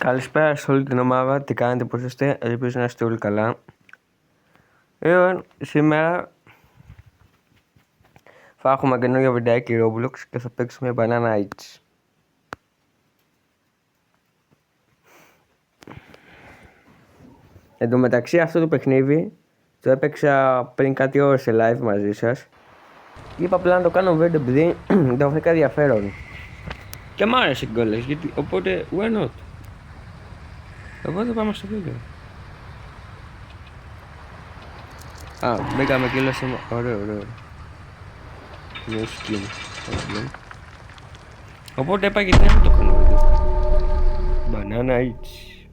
Καλησπέρα σε όλη την ομάδα, τι κάνετε, πώς είστε, ελπίζω να είστε όλοι καλά. Σήμερα θα έχουμε καινούργιο βιντεάκι Roblox και θα παίξουμε Banana Eats. Εν τω μεταξύ αυτό το παιχνίδι το έπαιξα πριν κάτι ώρες σε live μαζί σας. Είπα απλά να το κάνω βίντεο επειδή το βρήκα ενδιαφέρον. Και μ' άρεσε κιόλας, γιατί οπότε why not. Οπότε πάμε στο βίντεο. Μπήκαμε και σε... Ωραίο. Νέο skin. Οπότε είπα γιατί να το κάνω βίντεο. Banana Eats.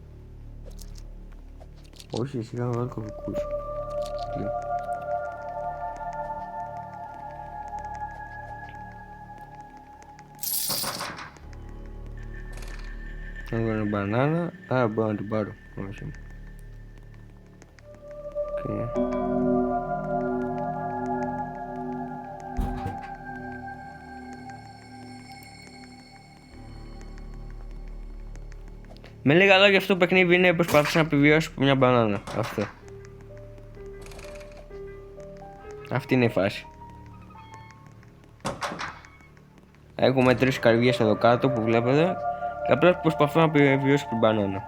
Όχι, σιγά να βάλω κωδικούς. I'm gonna banana. Μπορώ να την πάρω. Όχι. Με λίγα λόγια αυτό το παιχνίδι είναι προσπαθείς να επιβιώσεις από μια μπανάνα. Αυτό. Αυτή είναι η φάση. Έχουμε 3 καρδιές εδώ κάτω που βλέπετε. Και απλά προσπαθώ να επιβιώσω την μπανάνα.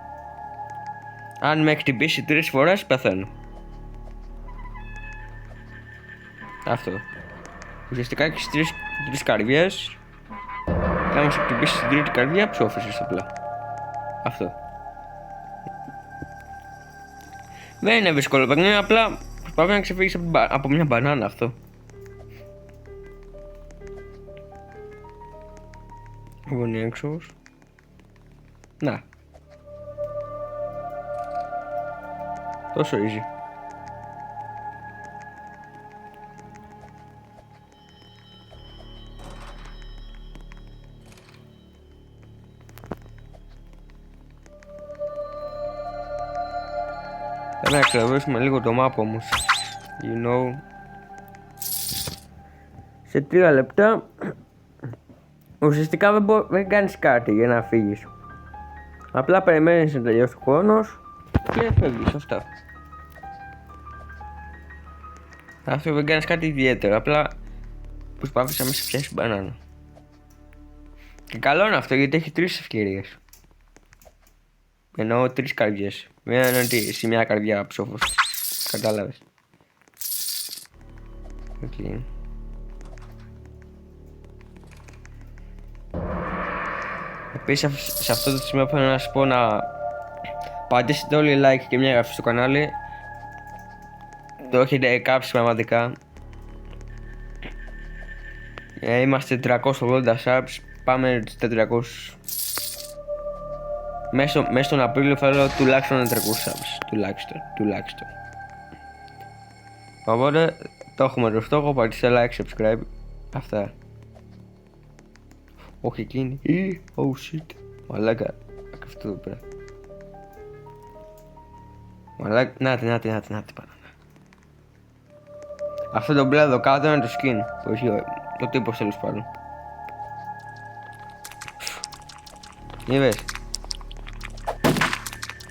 Αν με χτυπήσει 3 φορές πεθαίνω. Αυτό. Ουσιαστικά έχεις 3 καρδιές. Και άμα σε χτυπήσει την τρίτη καρδιά ψόφισες απλά. Αυτό. Δεν είναι δύσκολο παιχνίδι, απλά προσπαθώ να ξεφύγεις από μια μπανάνα αυτό. Γωνία έξως. Να. Τόσο easy. Θα να εξελαβήσουμε λίγο το map όμως. You know. Σε 3 λεπτά ουσιαστικά δεν κάνεις κάτι για να φύγεις. Απλά περιμένεις να τελειώσει ο χρόνος και φεύγεις, αυτά. Αυτό δεν κάνεις κάτι ιδιαίτερο, απλά προσπάθεις να μην σε πιάσει μπανάνα. Και καλό είναι αυτό γιατί έχει 3 ευκαιρίες. Εννοώ 3 καρδιές. Δεν είναι ότι σε μια καρδιά ψόφος. Κατάλαβες. Okay. Επίσης σε αυτό το σημείο θέλω να σας πω να πατήσετε όλοι like και μια εγγραφή στο κανάλι. Το έχετε κάψει πραγματικά. Είμαστε 380 subs, πάμε στους 400. Μέσα στον Απρίλιο θέλω τουλάχιστον 400 subs. Τουλάχιστον. Οπότε το έχουμε το στόχο, πατήστε like, subscribe. Αυτά. Όχι εκείνη. Oh shit. Μαλάκα. Αυτό εδώ πέρα. Μαλάκα. Νάτι πάνω. Αυτό το μπλε εδώ κάτω είναι το skin. Που έχει το τύπος τέλος πάντων. Είδες.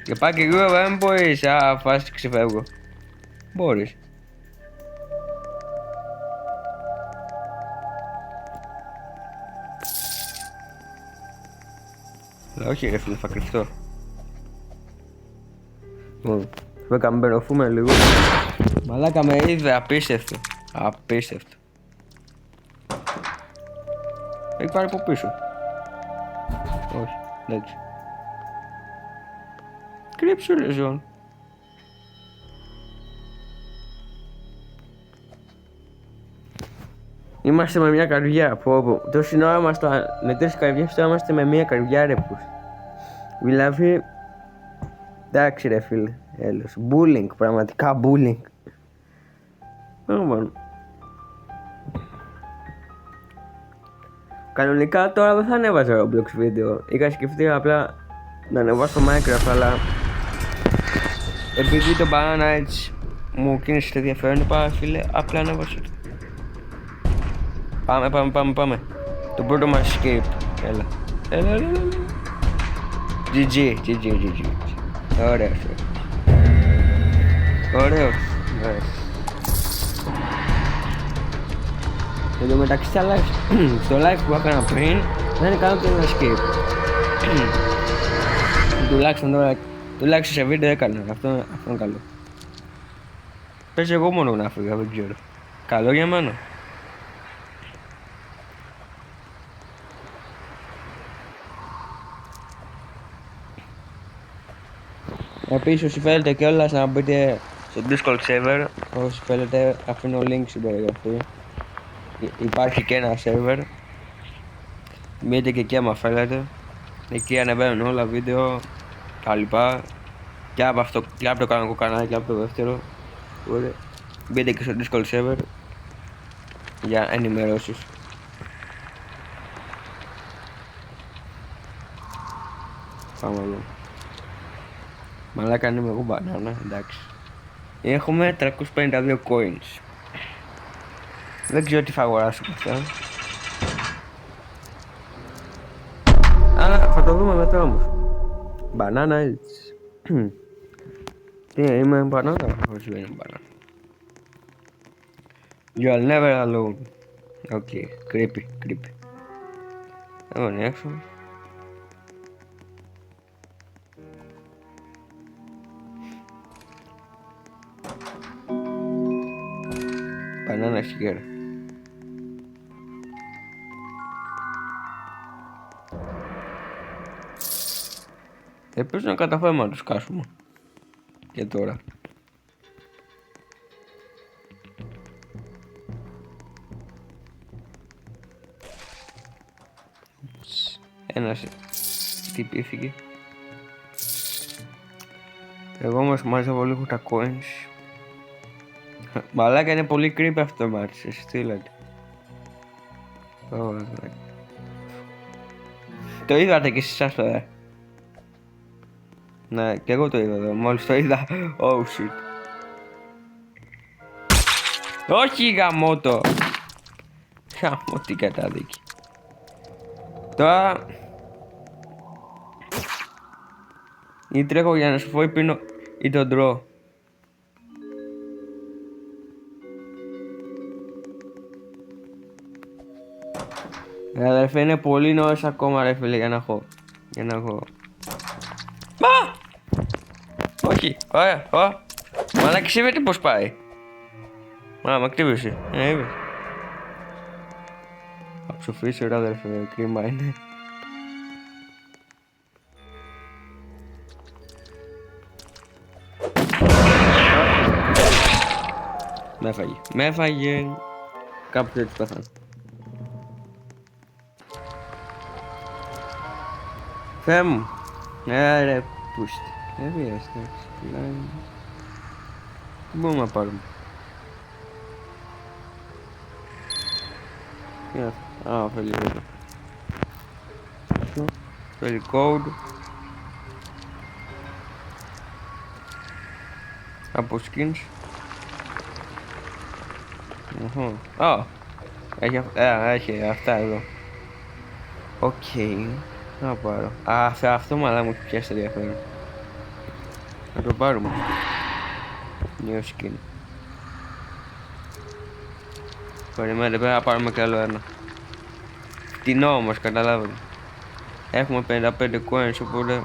Και πάει και εγώ δεν μπορείς. Φάση ξεφεύγω. Μπορείς. Όχι ρε φίλε, θα κρυφτώ. Θα καμπεροφούμε λίγο. Μαλάκα με είδε, απίστευτο. Απίστευτο. Έχει πάρει από πίσω. Όχι, εντάξει. Κρύψου ρε ζών. Είμαστε με μια καρδιά, τόση ώρα είμαστε με 3 καρδιές, τώρα είμαστε με μια καρδιά ρε πούς. Δηλαδή, εντάξει ρε φίλε, έλος, bullying, πραγματικά bullying. Κανονικά τώρα δεν θα ανέβαζα Roblox βίντεο, είχα σκεφτεί απλά να ανεβάσω Minecraft, αλλά επειδή το Banana Eats μου κίνησε το ενδιαφέρον, είπα φίλε, απλά ανέβασω το. Πάμε. Το πρώτο μας escape. Έλα. GG. Ωραίος. Ωραίος. Εν τω μεταξύ στο live που έκανα πριν δεν είναι κάνω και ένα skip. Τουλάχιστον σε βίντεο έκανα. Αυτό είναι καλό. Πες εγώ μόνο να φύγα, δεν ξέρω. Καλό για μένα. Επίσης όσοι θέλετε κιόλας να μπείτε στο Discord server, όσοι θέλετε αφήνω link στην περιγραφή. Υπάρχει και ένα server. Μπείτε και εκεί άμα θέλετε. Εκεί ανεβαίνουν όλα βίντεο τα λοιπά. Και από αυτό, και από το κανονικό κανάλι και από το δεύτερο. Μπείτε και στο Discord server για ενημερώσεις. Πάμε εδώ. Μαλάκα είμαι εγώ μπανάνα, εντάξει. Έχουμε 352 coins. Δεν ξέρω τι θα αγοράσω από αυτά. Αλλά θα το δούμε μετά όμως. Μπανάνα έτσι. Τι είμαι μπανάνα, όχι δεν είμαι μπανάνα. You are never alone. Okay, creepy. Εγώ είναι έξω. Banana sugar. Επίσης να καταφέρουμε να τους κάσουμε. Και τώρα. Ένας τυπήθηκε. Εγώ όμως μάζευω λίγο τα coins. Μαλάκα είναι πολύ creepy αυτό το μάτι, εσύ τι λέτε. Το είδατε κι εσείς σας τώρα. Ναι, και εγώ το είδα εδώ, μόλις το είδα. Oh shit. Όχι γαμώτο. Γαμώ την κατάδικη. Τώρα ή τρέχω για να σου πω ή πίνω ή τον τρώω. Αδερφέ είναι πολύ νωρίς ακόμα ρε φίλε για να έχω. Μα! Όχι, ωραία, μαλάκι σέβεται πως πάει. Μα μ' ακτίβησε, είπες. Θα ψοφήσει ρε αδερφέ, κρίμα είναι. Με έφαγε. Κάπου έτσι πέθανε. Θεέ μου. Ρε πούστη. Δεν πειράζει, εντάξει. Τι μπορούμε να πάρουμε. Α, θέλει εδώ. Θέλει code. Από skins. Έχει αυτά εδώ. Οκ. Να πάρω. Αυτό μαλά μου πιάσει ενδιαφέρον. Να το πάρουμε. Νέο skin. Περιμένετε, πρέπει να πάρουμε κι άλλο ένα. Φτηνό όμως, καταλάβετε. Έχουμε 55 coins, οπότε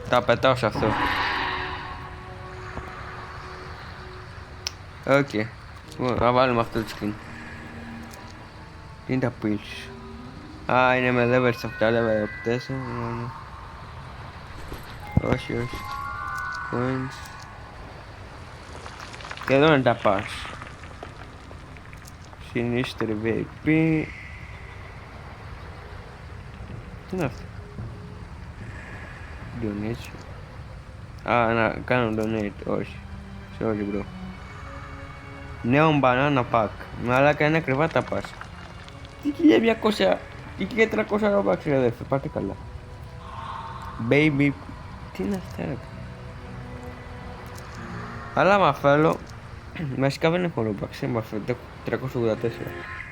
τα πετάω σε αυτό. Οκ. Θα βάλουμε αυτό το skin. Τι είναι τα pills. Είναι με level σε αυτά, level 4. Όχι. Coins. Και εδώ είναι τα pass. Συνίστερη VIP. Τι είναι αυτό. Donation. Να κάνω donate, όχι. Sorry bro. Νέο banana pack. Μαλάκα είναι ακριβά τα pass. Τι 1200, τι 1300 Robux ρε αδερφέ, πάτε καλά. Baby, τι είναι αυτά ρε. Αλλά άμα θέλω, βασικά δεν έχω Robux, είμαι 384.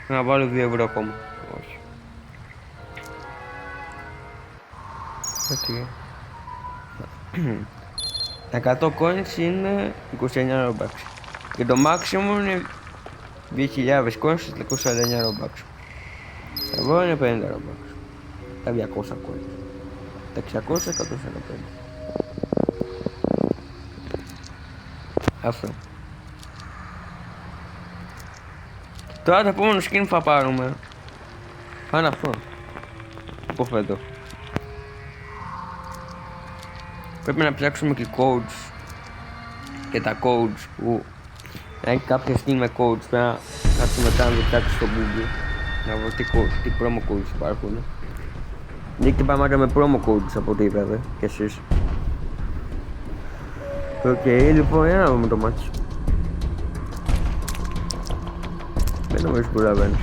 Να βάλω 2 ευρώ ακόμα. Όχι. Okay. 100 coins είναι 29 Robux. Και το maximum είναι 2.000 coins και 349 Robux. Εγώ είναι 50 Robux. Τα 200 coins. Τα 600 145. Αυτό. Τώρα το επόμενο skin που θα πάρουμε θα είναι αυτό. Υποθέτω. Πρέπει να ψάξουμε και codes. Και τα codes που έχει κάποια skin με codes. Πρέπει να κάτσουμε μετά να το ψάξουμε στο Google. Να βρω τι promo codes υπάρχουν. Δείχνει πράγματα με promo codes από ό,τι είπατε κι εσείς. Οκ, λοιπόν, για να δούμε το μάτσο. Δεν νομίζω που προλαβαίνεις.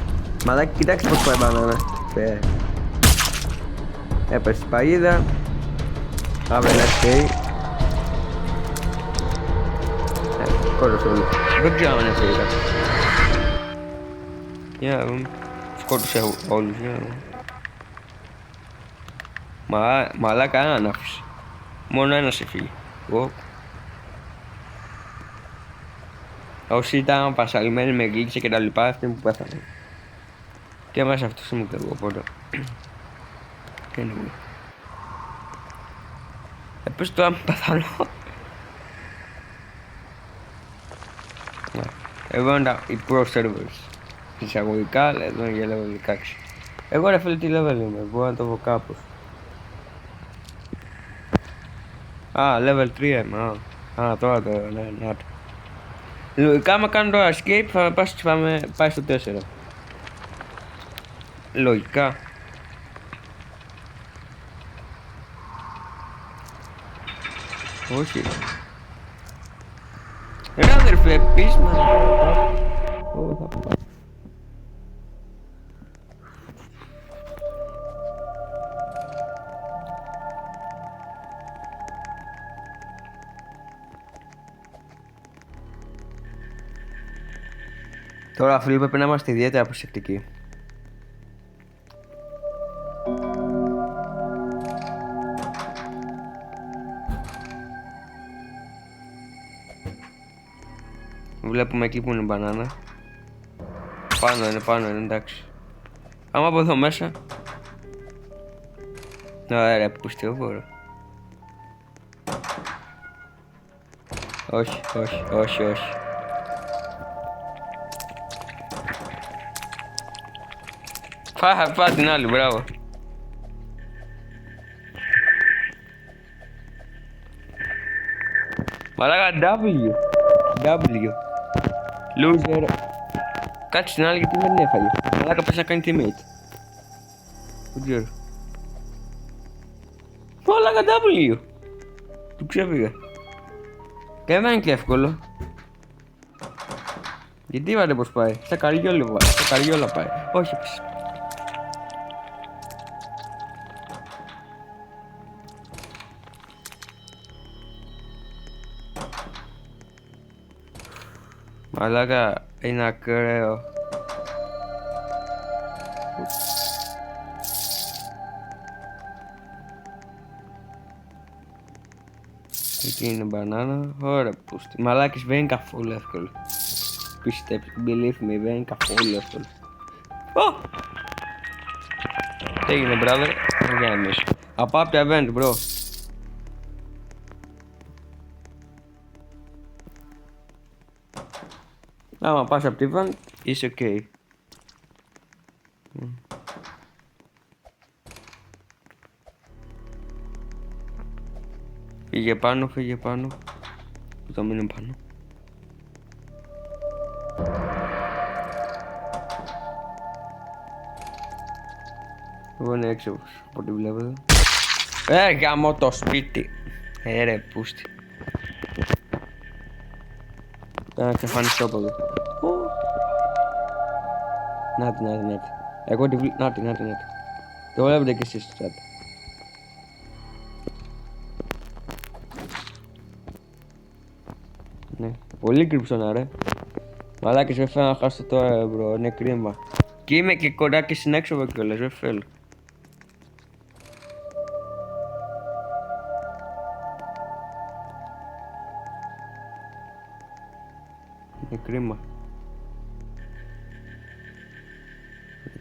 Μαλάκι, κοιτάξτε πως πάει μπανάνα. Έπεσε η παγίδα. Άβρε ένα σκέι. Σκότωσε όλο. Δεν ξέρω αν είναι σκέι κάτι. Για να δούμε. Σκότωσε όλους, για να δούμε. Μαλάκα έναν άφησε. Μόνο ένας έφυγε. Όσοι ήταν πασαλημένοι με γλύτσα και τα λοιπά, αυτοί που πέθανε. Και μέσα αυτός είμαι και εγώ, οπότε. Anyway. Πες τώρα με πεθάνω. Εδώ είναι οι pro servers. Εισαγωγικά, εδώ είναι για level 16. Εγώ ρε φίλε τι level είμαι, μπορώ να το βρω κάπως. Level 3 είμαι, τώρα το, ναι, να το. Λογικά άμα κάνω το escape θα πάει στο 4. Λογικά. Όχι. Ρε αδερφέ, πεις με. Τώρα φίλοι πρέπει να είμαστε ιδιαίτερα προσεκτικοί. Βλέπουμε εκεί που είναι η μπανάνα. Πάνω είναι, εντάξει. Άμα από εδώ μέσα. Ωραία, πουστιόβορο. Όχι. Φά την άλλη, μπράβο. Μαλάκα W. Loser. Κάτσε την άλλη γιατί δεν έφαγε. Μαλάκα πες να κάνει teammate. Δεν ξέρω. Μαλάκα W. Του ξέφυγα. Και δεν είναι και εύκολο. Γιατί είπατε πως πάει. Στα καριόλα πάει. Όχι πες. Μαλάκα είναι ακραίο. Εκεί είναι μπανάνα. Ωραία πούστη. Μαλάκες δεν είναι καθόλου εύκολο. Πιστέψτε, believe me, δεν είναι καθόλου εύκολο. Τι έγινε brother. Για εμείς. Από το event bro. Άμα πας από τη van, είσαι ok. Φύγε πάνω. Που θα μείνει πάνω. Εγώ είναι έξω από ό,τι βλέπω εδώ. Γαμώ το σπίτι. Ρε πούστη. Να ξεφανιστώ από εδώ. Νάτι. Εγώ τη βλέπω. Νάτι. Το βλέπετε κι εσείς στο chat. Ναι, πολύ κρύψωνα ρε. Μαλάκες δεν θέλω να χάσω τώρα μπρο, είναι κρίμα. Και είμαι και κοντά και στην έξοδο κιόλας, δεν θέλω. κρίμα.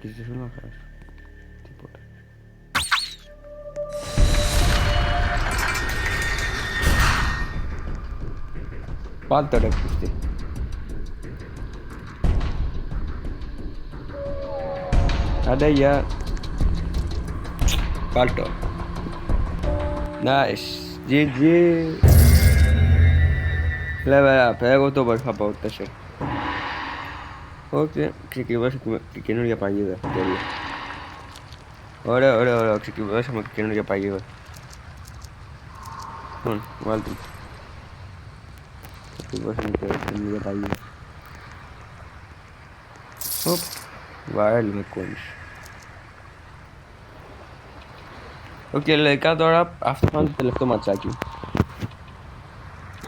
Και δεν θέλω να χάσω. Τίποτα. Πάτε ρε πούστη. Άντε γεια. Πάλτο. Nice. GG. Level up. Εγώ το μπορούσα από 4. Όχι, ξεκινήσαμε και καινούργια παγίδα. Τέλεια. Ωραία. Ξεκινήσαμε και καινούργια παγίδα. Λοιπόν, βάλτε. Ξεκινήσαμε και καινούργια παγίδα. Οπ. Βαρέλι με κόνεις. Οκ, λογικά τώρα αυτό θα είναι το τελευταίο ματσάκι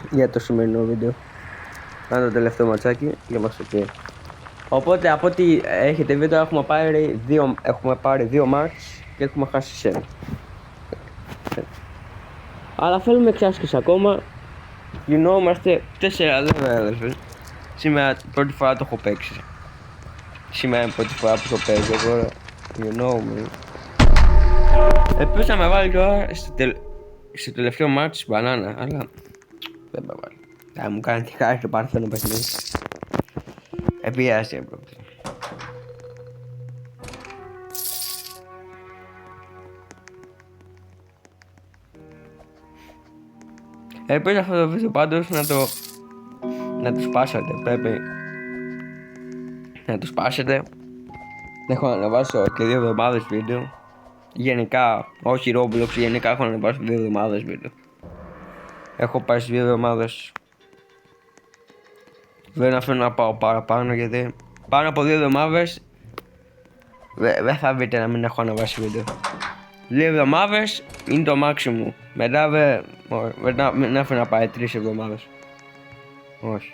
για το σημερινό βίντεο. Θα είναι το τελευταίο ματσάκι για μας ok. Οπότε από ό,τι έχετε δει τώρα έχουμε πάρει δύο μάτς και έχουμε χάσει 1. Αλλά θέλουμε εξάσκηση ακόμα. Γινόμαστε 4 level. Σήμερα πρώτη φορά το έχω παίξει. Σήμερα είναι πρώτη φορά που το παίζω τώρα. You Επίσης θα με βάλει τώρα στο τελευταίο μάτς μπανάνα, αλλά δεν με βάλει. Θα μου κάνει τι χάρη το παρθένο παιχνίδι. Επηρεάζει πρόκειται. Επίσης αυτό το βίντεο πάντως να το σπάσετε, πρέπει να το σπάσετε. Έχω να ανεβάσω και 2 εβδομάδες βίντεο. Γενικά, όχι Roblox, γενικά έχω να ανεβάσω 2 εβδομάδες βίντεο. Έχω πάει στις 2 εβδομάδες. Δεν αφήνω να πάω παραπάνω γιατί πάνω από 2 εβδομάδες δεν θα βρείτε να μην έχω ανεβάσει βίντεο. 2 εβδομάδες είναι το maximum. Μετά δεν αφήνω να πάει 3 εβδομάδες. Όχι.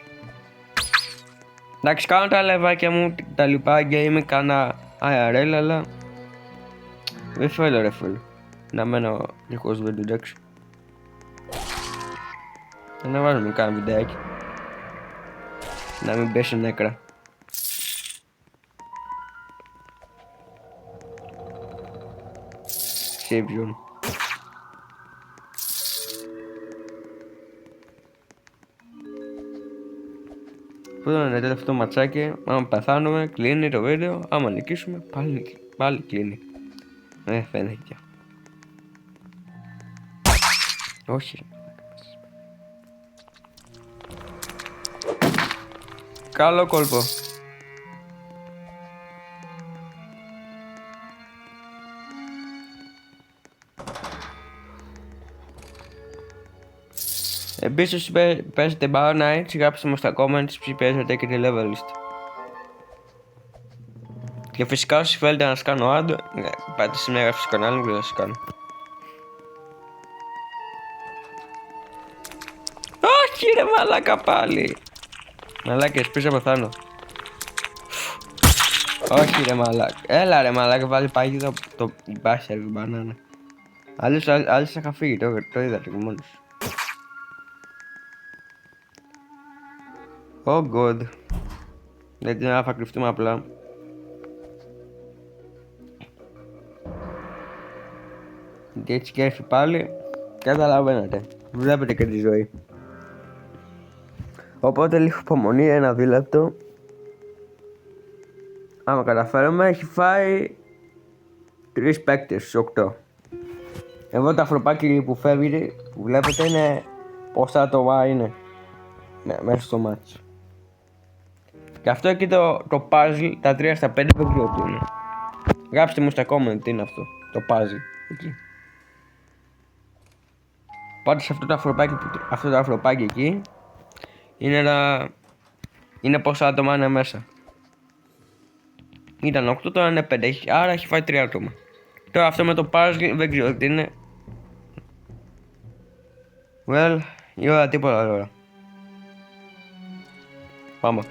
Εντάξει, κάνω τα λεβάκια μου, τα λοιπά και είμαι κάνα IRL, αλλά δεν θέλω ρε φίλε να μένω δίχως βίντεο, εντάξει. Να βάζουμε κάνα βιντεάκι να μην πέσει νέκρα. Save zone. Αυτό είναι το τελευταίο ματσάκι. Άμα πεθάνουμε, κλείνει το βίντεο. Άμα νικήσουμε, πάλι κλείνει. Φαίνεται. Όχι. Καλό κόλπο. Επίσης παίζετε Bar Nights, γράψτε μου στα comments ποιοι παίζετε και τη level list. Και φυσικά όσοι θέλετε να σας κάνω ad, πάτε στην έγραψη στο κανάλι μου και θα σας κάνω. Όχι ρε μαλάκα πάλι. Μαλάκες, πίσω πεθάνω. Όχι ρε μαλάκα. Έλα ρε μαλάκα, βάλει πάγιδο το μπάσερ μπανάνα. Άλλες είχα φύγει, το είδατε και μόνος. Oh god. Γιατί να θα κρυφτούμε απλά. Γιατί έτσι και έρθει πάλι. Καταλαβαίνετε. Βλέπετε και τη ζωή. Οπότε λίγο υπομονή, 1 δίλεπτο. Άμα καταφέρουμε, έχει φάει 3 παίκτες στους 8. Εδώ το αφροπάκι που φεύγει, που βλέπετε είναι πόσα άτομα είναι μέσα στο μάτσο. Και αυτό εκεί το puzzle, τα 3 στα 5 δεν ξέρω τι είναι. Γράψτε μου στα comment τι είναι αυτό, το puzzle εκεί. Πάντως αυτό το αφροπάκι εκεί είναι πόσα άτομα είναι μέσα. Ήταν 8, τώρα είναι 5, άρα έχει φάει 3 άτομα. Τώρα αυτό με το puzzle δεν ξέρω τι είναι. Well, η ώρα τίποτα τώρα. Πάμε.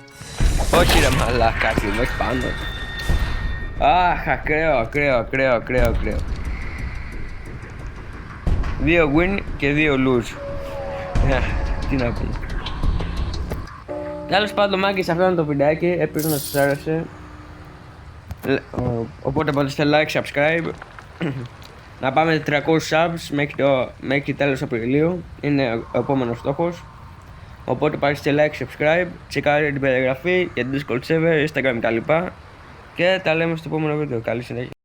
Όχι ρε μαλάκα, με έχει πάνω. Αχ, ακραίο. 2 win και 2 lose. Τι να πούμε. Τέλος πάντων, Μάγκης, αυτό είναι το βιντεάκι. Ελπίζω να σας άρεσε. Οπότε πατήστε like, subscribe. Να πάμε 300 subs μέχρι τέλος Απριλίου. Είναι ο επόμενος στόχος. Οπότε πατήστε like, subscribe. Τσεκάρετε την περιγραφή για Discord server, Instagram κτλ. Και τα λέμε στο επόμενο βίντεο. Καλή συνέχεια.